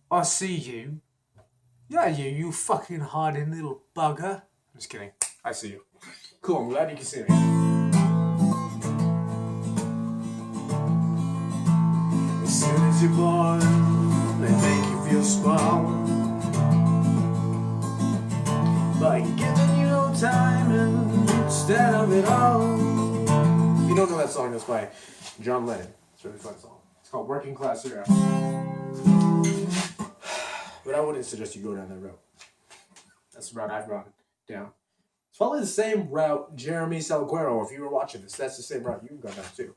I see you. Yeah, you fucking hardened little bugger. I'm just kidding. I see you. Cool, I'm glad you can see me. As soon as you're born, they make you feel small by giving you no time instead of it all. If you don't know that song, it's by John Lennon. It's a really fun song. It's called Working Class Hero. But I wouldn't suggest you go down that road. That's the route I've gone down. It's probably the same route Jeremy Salguero, if you were watching this, that's the same route you've gone down too.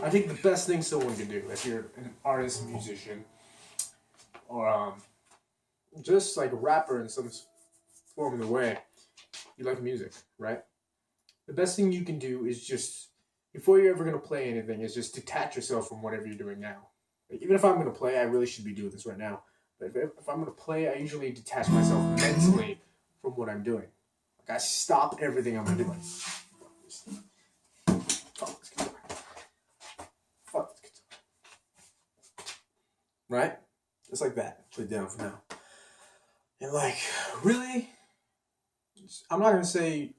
I think the best thing someone can do if you're an artist, musician, or just like a rapper in some form of the way, you like music, right? The best thing you can do is just, before you're ever going to play anything, is just detach yourself from whatever you're doing now. Like, even if I'm going to play, I really should be doing this right now. But if I'm going to play, I usually detach myself mentally from what I'm doing. Like, I stop everything I'm doing. Fuck this guitar. Fuck this guitar. Right? Just like that. Put it down for now. And like, really? I'm not going to say...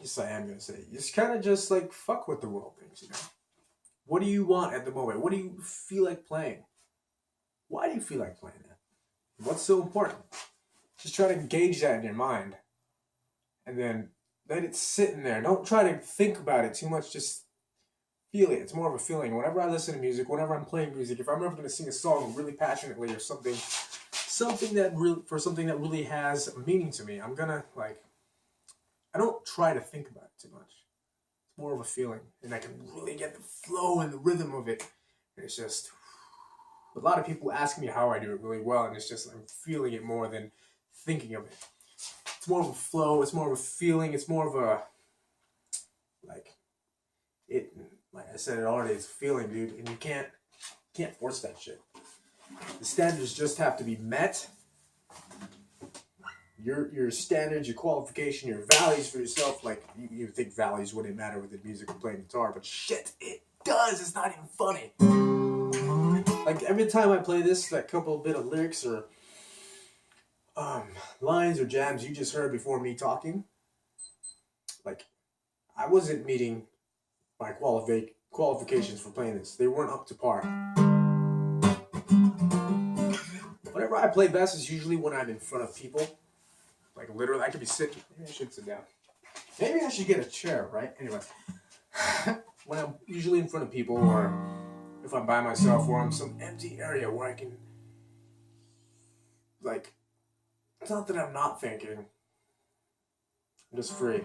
Yes, I am going to say. It's kind of just like, fuck what the world thinks, you know? What do you want at the moment? What do you feel like playing? Why do you feel like playing that? What's so important? Just try to engage that in your mind. And then let it sit in there. Don't try to think about it too much. Just feel it. It's more of a feeling. Whenever I listen to music, whenever I'm playing music, if I'm ever going to sing a song really passionately or something that really has a meaning to me, I'm going to like... I don't try to think about it too much. It's more of a feeling. And I can really get the flow and the rhythm of it. And it's just... A lot of people ask me how I do it really well. And it's just I'm feeling it more than thinking of it. It's more of a flow. It's more of a feeling. It's more of a... Like I said it already, it's a feeling, dude. And you can't force that shit. The standards just have to be met. Your standards, your qualification, your values for yourself, like, you think values wouldn't matter with the music or playing guitar, but shit, it does. It's not even funny. Like, every time I play this, that couple bit of lyrics or lines or jams you just heard before me talking, like, I wasn't meeting my qualifications for playing this. They weren't up to par. Whenever I play best is usually when I'm in front of people. Like, literally, I could be sitting. Maybe I should sit down. Maybe I should get a chair, right? Anyway. When I'm usually in front of people, or if I'm by myself, or I'm some empty area where I can... Like, it's not that I'm not thinking. I'm just free.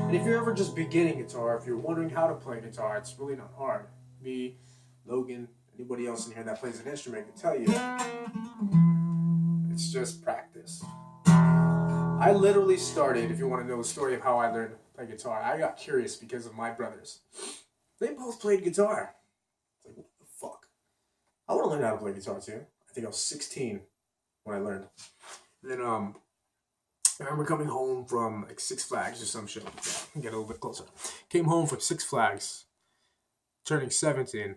And if you're ever just beginning guitar, if you're wondering how to play guitar, it's really not hard. Me, Logan, anybody else in here that plays an instrument can tell you that. It's just practice. I literally started, if you want to know the story of how I learned to play guitar, I got curious because of my brothers. They both played guitar. It's like, what the fuck? I want to learn how to play guitar too. I think I was 16 when I learned. And then I remember coming home from like Six Flags or some shit. Yeah, get a little bit closer. Came home from Six Flags, turning 17,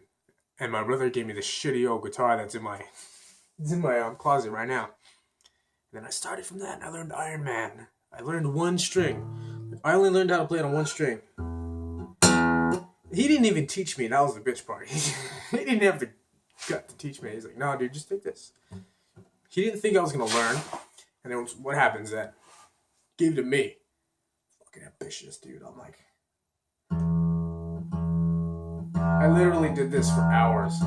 and my brother gave me this shitty old guitar that's in my closet right now. And then I started from that, and I learned Iron Man. I learned one string. I only learned how to play it on one string. He didn't even teach me, and that was the bitch part. He didn't have the gut to teach me. He's like, no, dude, just take this. He didn't think I was going to learn. And then what happens is that he gave it to me. Fucking ambitious, dude. I'm like... I literally did this for hours.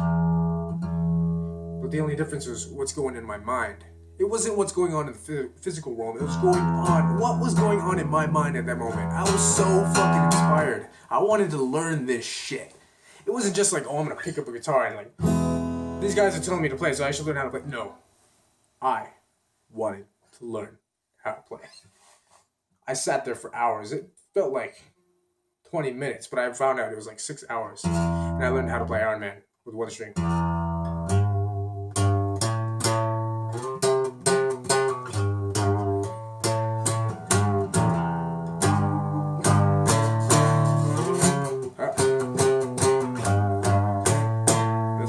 But the only difference was what's going in my mind. It wasn't what's going on in the physical realm. It was what was going on in my mind at that moment. I was so fucking inspired. I wanted to learn this shit. It wasn't just like, oh, I'm going to pick up a guitar and like, these guys are telling me to play, so I should learn how to play. No. I wanted to learn how to play. I sat there for hours. It felt like 20 minutes, but I found out it was like 6 hours. And I learned how to play Iron Man with one string.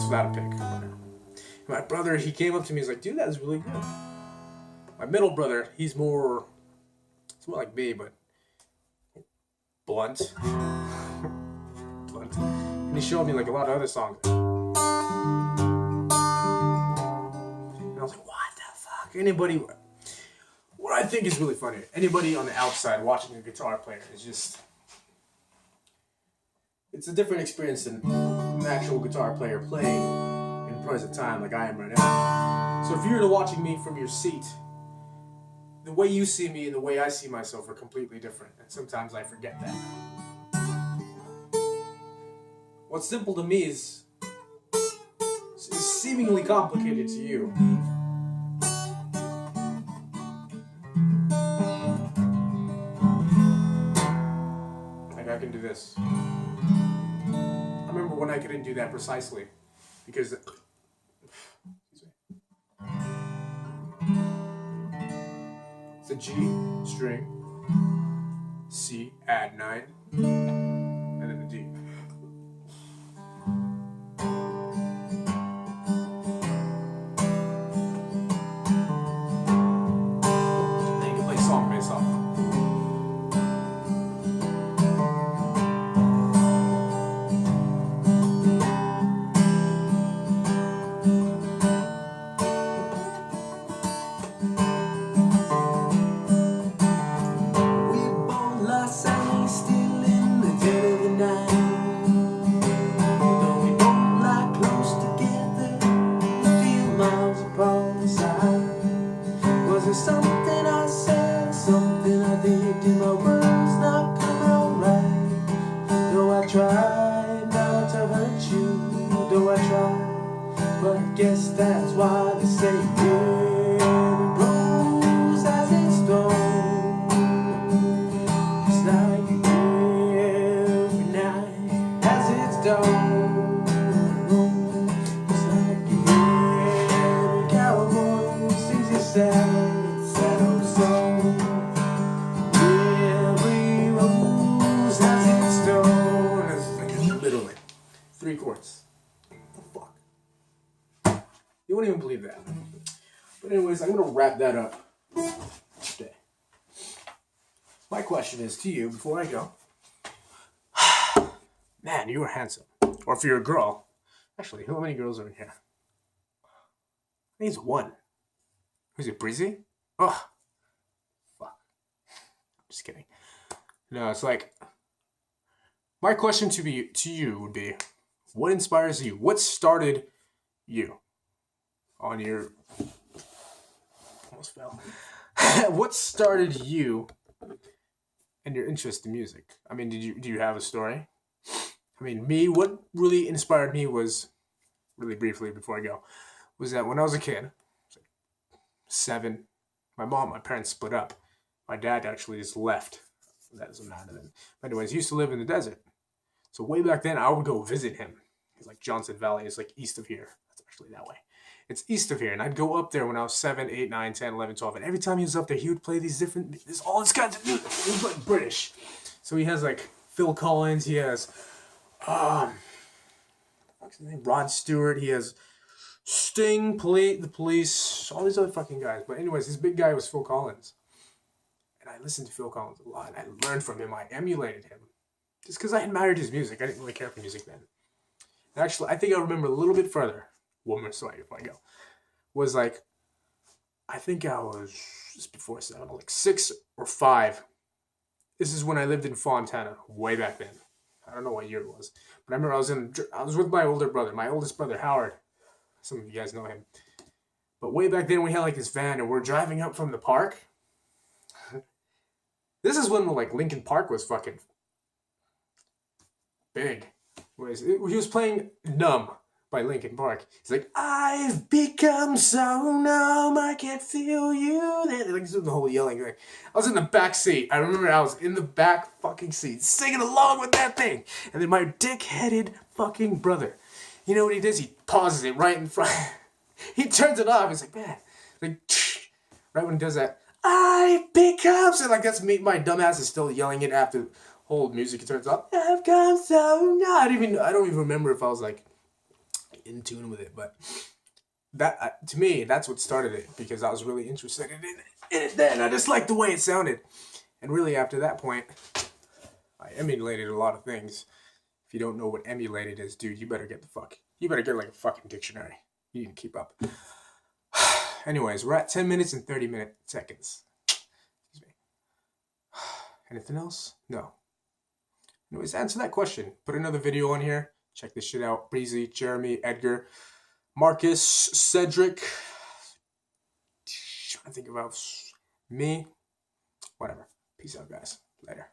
performance without a pick. My brother, he came up to me, he's like, dude, that was really good. My middle brother, he's more like me, but blunt. Blunt. And he showed me like a lot of other songs. And I was like, what the fuck? Anybody, what I think is really funny, anybody on the outside watching a guitar player is just, it's a different experience than an actual guitar player playing in present time like I am right now. So if you're watching me from your seat, the way you see me and the way I see myself are completely different, and sometimes I forget that. What's simple to me is seemingly complicated to you. Like I can do this. I remember when I couldn't do that precisely because it's a G string, C, add 9, and then the D. Then you can play song based off. Something I said, something I did, did my words not come out right? Though I tried not to hurt you, though I tried, but I guess that's why they say every rose has its thorn. It's like every night has its dawn. It's like every cowboy sings his sad old song. Every rose has its thorn. It's like literally 3 chords. What the fuck? You wouldn't even believe that. But anyways, I'm gonna wrap that up today. My question is to you before I go. Man, you are handsome. Or if you're a girl. Actually, how many girls are in here? I think it's 1. Who's it, Breezy? Oh, fuck. I'm just kidding. No, it's like, my question to you would be, what inspires you? What started you on your, almost fell. What started you and your interest in music? I mean, do you have a story? I mean, what really inspired me was, really briefly before I go, was that when I was a kid, 7, my parents split up. My dad actually just left. That doesn't matter then. But anyways, he used to live in the desert. So way back then, I would go visit him. He's like Johnson Valley is like east of here. That's actually that way. It's east of here. And I'd go up there when I was 7, 8, 9, 10, 11, 12. And every time he was up there, he would play all this kinds of music. He was like British. So he has like Phil Collins. He has, what's his name? Rod Stewart. He has Sting, the Police, all these other fucking guys. But anyways, this big guy was Phil Collins. And I listened to Phil Collins a lot. I learned from him. I emulated him. Just because I admired his music. I didn't really care for music then. And actually, I think I remember a little bit further. One more story before I go. Was like, I think I was just before 7, like 6 or 5. This is when I lived in Fontana, way back then. I don't know what year it was. But I remember I was with my older brother, my oldest brother, Howard. Some of you guys know him. But way back then, we had like this van, and we're driving up from the park. This is when like Linkin Park was fucking big. He was playing Numb by Linkin Park. He's like, I've become so numb, I can't feel you. Like the whole yelling thing. I was in the back seat. I remember I was in the back fucking seat, singing along with that thing. And then my dick-headed fucking brother, you know what he does? He pauses it right in front. He turns it off. He's like, man, like, right when he does that, I become so, like, that's me. My dumbass is still yelling it after the whole music turns off. I've come so. No, I don't even remember if I was like in tune with it. But that to me, that's what started it, because I was really interested in it then. I just liked the way it sounded. And really after that point, I emulated a lot of things. If you don't know what emulated is, dude, you better get like a fucking dictionary. You can keep up. Anyways, we're at 10 minutes and 30 seconds. Excuse me. Anything else? No. Anyways, answer that question. Put another video on here. Check this shit out. Breezy, Jeremy, Edgar, Marcus, Cedric. Trying to think about me. Whatever. Peace out, guys. Later.